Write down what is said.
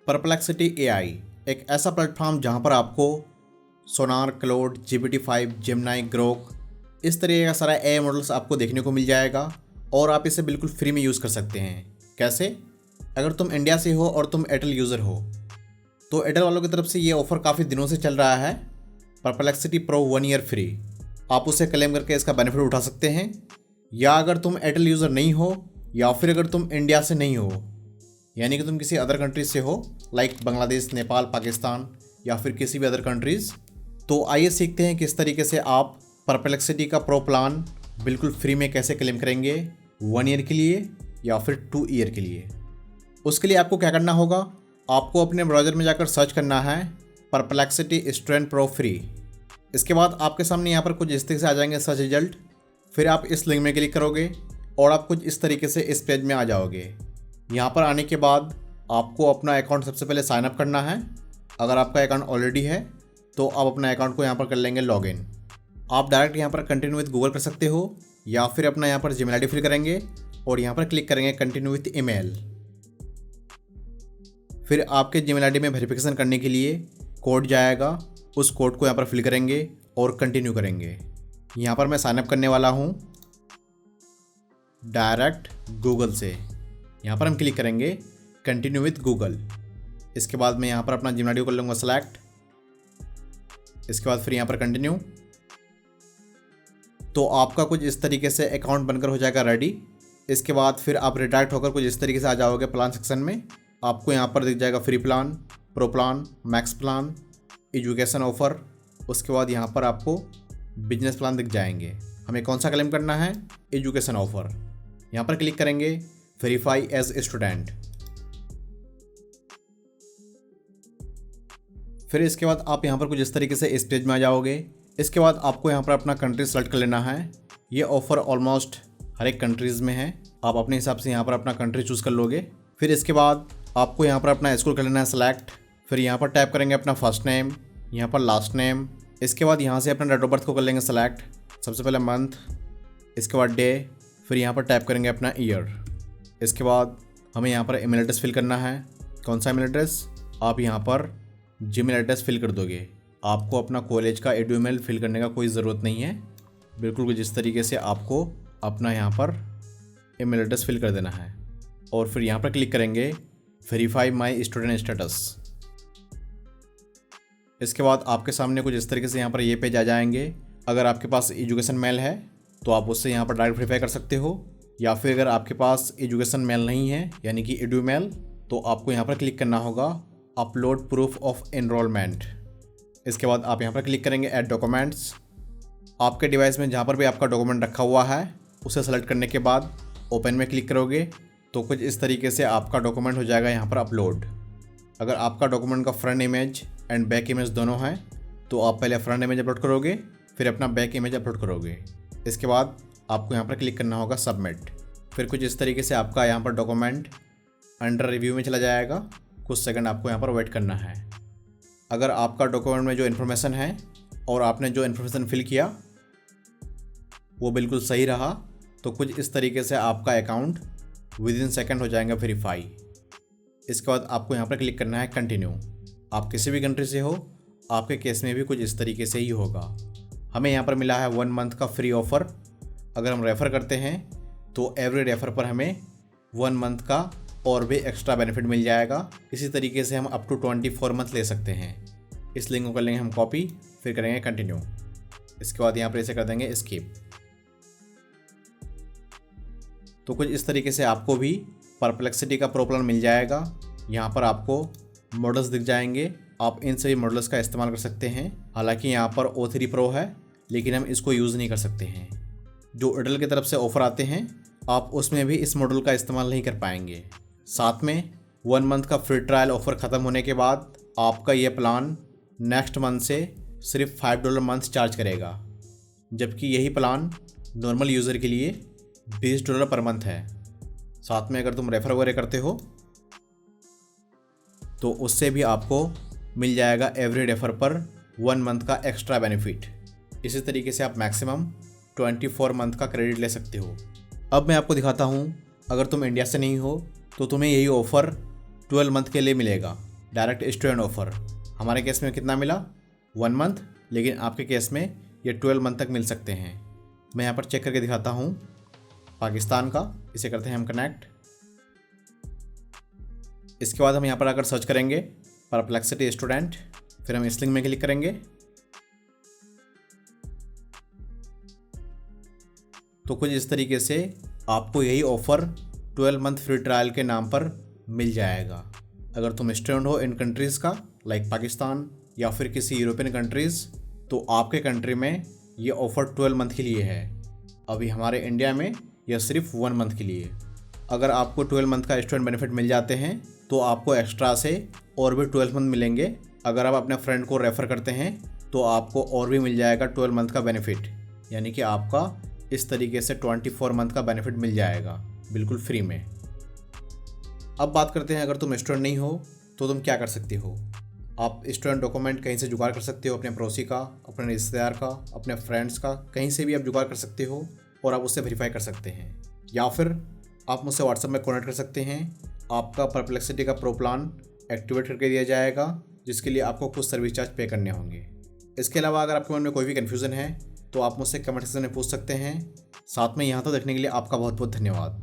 Perplexity AI एक ऐसा platform जहां पर आपको सोनार, क्लोड, GPT-5, जेमिनी, ग्रोक इस तरीके का सारा एआई मॉडल्स आपको देखने को मिल जाएगा और आप इसे बिल्कुल फ्री में यूज़ कर सकते हैं। कैसे? अगर तुम इंडिया से हो और तुम एयरटेल यूज़र हो तो एयरटेल वालों की तरफ से ये ऑफ़र काफ़ी दिनों से चल रहा है, परप्लेक्सिटी प्रो 1 ईयर फ्री। आप उसे क्लेम करके इसका बेनिफिट उठा सकते हैं। या अगर तुम एयरटेल यूज़र नहीं हो या फिर अगर तुम इंडिया से नहीं हो, यानी कि तुम किसी अदर कंट्रीज से हो लाइक बांग्लादेश, नेपाल, पाकिस्तान या फिर किसी भी अदर कंट्रीज़, तो आइए सीखते हैं किस तरीके से आप परप्लेक्सिटी का प्रो प्लान बिल्कुल फ्री में कैसे क्लेम करेंगे 1 ईयर के लिए या फिर 2 ईयर के लिए। उसके लिए आपको क्या करना होगा, आपको अपने ब्राउज़र में जाकर सर्च करना है परप्लेक्सिटी स्टूडेंट प्रो फ्री। इसके बाद आपके सामने यहाँ पर कुछ इस तरीके से आ जाएंगे सर्च रिजल्ट। फिर आप इस लिंक में क्लिक करोगे और आप कुछ इस तरीके से इस पेज में आ जाओगे। यहाँ पर आने के बाद आपको अपना अकाउंट सबसे पहले साइन अप करना है। अगर आपका अकाउंट ऑलरेडी है तो आप अपना अकाउंट को यहाँ पर कर लेंगे लॉगिन। आप डायरेक्ट यहाँ पर कंटिन्यू विथ गूगल कर सकते हो या फिर अपना यहाँ पर जीमेल आईडी फिल करेंगे और यहाँ पर क्लिक करेंगे कंटिन्यू विथ ईमेल। फिर आपके जीमेल आईडी में वेरिफिकेशन करने के लिए कोड जाएगा, उस कोड को यहाँ पर फिल करेंगे और कंटिन्यू करेंगे। यहाँ पर मैं साइन अप करने वाला हूँ डायरेक्ट गूगल से। यहाँ पर हम क्लिक करेंगे कंटिन्यू विथ गूगल। इसके बाद मैं यहाँ पर अपना जीमेल आईडी कर लूँगा सेलेक्ट। इसके बाद फिर यहाँ पर कंटिन्यू। तो आपका कुछ इस तरीके से अकाउंट बनकर हो जाएगा रेडी। इसके बाद फिर आप रिडायरेक्ट होकर कुछ इस तरीके से आ जाओगे प्लान सेक्शन में। आपको यहाँ पर दिख जाएगा free plan, pro plan, max plan, education offer. उसके बाद यहाँ पर आपको बिजनेस प्लान दिख जाएंगे। हमें कौन सा क्लेम करना है, एजुकेशन ऑफ़र। यहाँ पर क्लिक करेंगे वेरीफाई एज स्टूडेंट। फिर इसके बाद आप यहाँ पर कुछ इस तरीके से इस पेज में आ जाओगे। इसके बाद आपको यहाँ पर अपना कंट्री सेलेक्ट कर लेना है। ये ऑफ़र ऑलमोस्ट हर एक कंट्रीज़ में है, आप अपने हिसाब से यहाँ पर अपना कंट्री चूज़ कर लोगे। फिर इसके बाद आपको यहाँ पर अपना स्कूल कर लेना है सेलेक्ट। फिर यहाँ पर टाइप करेंगे अपना फर्स्ट नेम, यहाँ पर लास्ट नेम। इसके बाद यहाँ से अपना डेट ऑफ बर्थ को कर लेंगे सेलेक्ट। सबसे पहले मंथ, इसके बाद डे, फिर यहाँ पर टाइप करेंगे अपना ईयर। इसके बाद हमें यहाँ पर ईमेल एड्रेस फिल करना है। कौन सा ईमेल एड्रेस, आप यहाँ पर जीमेल एड्रेस फिल कर दोगे। आपको अपना कॉलेज का ईमेल फिल करने का कोई ज़रूरत नहीं है, बिल्कुल जिस तरीके से आपको अपना यहाँ पर ईमेल एड्रेस फिल कर देना है। और फिर यहाँ पर क्लिक करेंगे वेरीफाई माई स्टूडेंट स्टेटस। इसके बाद आपके सामने कुछ इस तरीके से यहाँ पर ये पेज आ जाएंगे। अगर आपके पास एजुकेशन मेल है तो आप उससे यहाँ पर डायरेक्ट वेरीफाई कर सकते हो, या फिर अगर आपके पास एजुकेशन मेल नहीं है यानी कि एडू मेल, तो आपको यहाँ पर क्लिक करना होगा अपलोड प्रूफ ऑफ एनरोलमेंट। इसके बाद आप यहाँ पर क्लिक करेंगे ऐड डॉक्यूमेंट्स। आपके डिवाइस में जहाँ पर भी आपका डॉक्यूमेंट रखा हुआ है उसे सेलेक्ट करने के बाद ओपन में क्लिक करोगे तो कुछ इस तरीके से आपका डॉक्यूमेंट हो जाएगा यहाँ पर अपलोड। अगर आपका डॉक्यूमेंट का front image and back image दोनों हैं तो आप पहले फ्रंट इमेज अपलोड करोगे, फिर अपना बैक इमेज अपलोड करोगे। इसके बाद आपको यहाँ पर क्लिक करना होगा सबमिट। फिर कुछ इस तरीके से आपका यहाँ पर डॉक्यूमेंट अंडर रिव्यू में चला जाएगा। कुछ सेकंड आपको यहाँ पर वेट करना है। अगर आपका डॉक्यूमेंट में जो इन्फॉर्मेशन है और आपने जो इन्फॉर्मेशन फिल किया वो बिल्कुल सही रहा तो कुछ इस तरीके से आपका अकाउंट विदिन सेकंड हो जाएगा वेरीफाई। इसके बाद आपको यहाँ पर क्लिक करना है कंटिन्यू। आप किसी भी कंट्री से हो, आपके केस में भी कुछ इस तरीके से ही होगा। हमें यहाँ पर मिला है 1 मंथ का फ्री ऑफ़र। अगर हम रेफ़र करते हैं तो एवरी रेफ़र पर हमें 1 मंथ का और भी एक्स्ट्रा बेनिफिट मिल जाएगा। इसी तरीके से हम अप टू 24 मंथ ले सकते हैं। इस लिंक को कर लेंगे हम कॉपी, फिर करेंगे कंटिन्यू। इसके बाद यहाँ पर इसे कर देंगे स्किप। तो कुछ इस तरीके से आपको भी परप्लेक्सिटी का प्रो प्लान मिल जाएगा। यहाँ पर आपको मॉडल्स दिख जाएंगे, आप इन सभी मॉडल्स का इस्तेमाल कर सकते हैं। हालांकि यहाँ पर O3 प्रो है लेकिन हम इसको यूज़ नहीं कर सकते हैं। जो एयरटेल की तरफ से ऑफ़र आते हैं आप उसमें भी इस मॉडल का इस्तेमाल नहीं कर पाएंगे। साथ में 1 मंथ का फ्री ट्रायल ऑफ़र ख़त्म होने के बाद आपका ये प्लान नेक्स्ट मंथ से सिर्फ $5 मंथ चार्ज करेगा, जबकि यही प्लान नॉर्मल यूज़र के लिए $20 पर मंथ है। साथ में अगर तुम रेफ़र वगैरह करते हो तो उससे भी आपको मिल जाएगा एवरी रेफ़र पर 1 मंथ का एक्स्ट्रा बेनिफिट। इसी तरीके से आप मैक्सिमम 24 मंथ का क्रेडिट ले सकते हो। अब मैं आपको दिखाता हूँ, अगर तुम इंडिया से नहीं हो तो तुम्हें यही ऑफ़र 12 मंथ के लिए मिलेगा। Direct student offer. हमारे केस में कितना मिला 1 मंथ, लेकिन आपके केस में ये 12 मंथ तक मिल सकते हैं। मैं यहाँ पर चेक करके दिखाता हूँ पाकिस्तान का। इसे करते हैं हम कनेक्ट। इसके बाद हम यहाँ पर आकर सर्च करेंगे परप्लेक्सिटी स्टूडेंट, फिर हम इस लिंक में क्लिक करेंगे। तो कुछ इस तरीके से आपको यही ऑफ़र 12 मंथ फ्री ट्रायल के नाम पर मिल जाएगा। अगर तुम स्टूडेंट हो इन कंट्रीज़ का लाइक पाकिस्तान या फिर किसी यूरोपियन कंट्रीज़, तो आपके कंट्री में ये ऑफ़र 12 मंथ के लिए है। अभी हमारे इंडिया में यह सिर्फ 1 मंथ के लिए। अगर आपको 12 मंथ का स्टूडेंट बेनिफिट मिल जाते हैं तो आपको एक्स्ट्रा से और भी 12 मंथ मिलेंगे। अगर आप अपने फ्रेंड को रेफ़र करते हैं तो आपको और भी मिल जाएगा 12 मंथ का बेनिफिट, यानी कि आपका इस तरीके से 24 मंथ का बेनिफिट मिल जाएगा बिल्कुल फ्री में। अब बात करते हैं अगर तुम स्टूडेंट नहीं हो तो तुम क्या कर सकते हो। आप स्टूडेंट डॉक्यूमेंट कहीं से जुगाड़ कर सकते हो, अपने पड़ोसी का, अपने रिश्तेदार का, अपने फ्रेंड्स का, कहीं से भी आप जुगाड़ कर सकते हो और आप उससे वेरीफाई कर सकते हैं। या फिर आप मुझसे व्हाट्सएप में कॉन्टैक्ट कर सकते हैं। आपका परप्लेक्सिटी का प्रो प्लान एक्टिवेट करके दिया जाएगा, जिसके लिए आपको कुछ सर्विस चार्ज पे करने होंगे। इसके अलावा अगर आपके मन में कोई भी कन्फ्यूज़न है तो आप मुझसे कमेंट सेक्शन में पूछ सकते हैं। साथ में यहाँ तो देखने के लिए आपका बहुत बहुत धन्यवाद।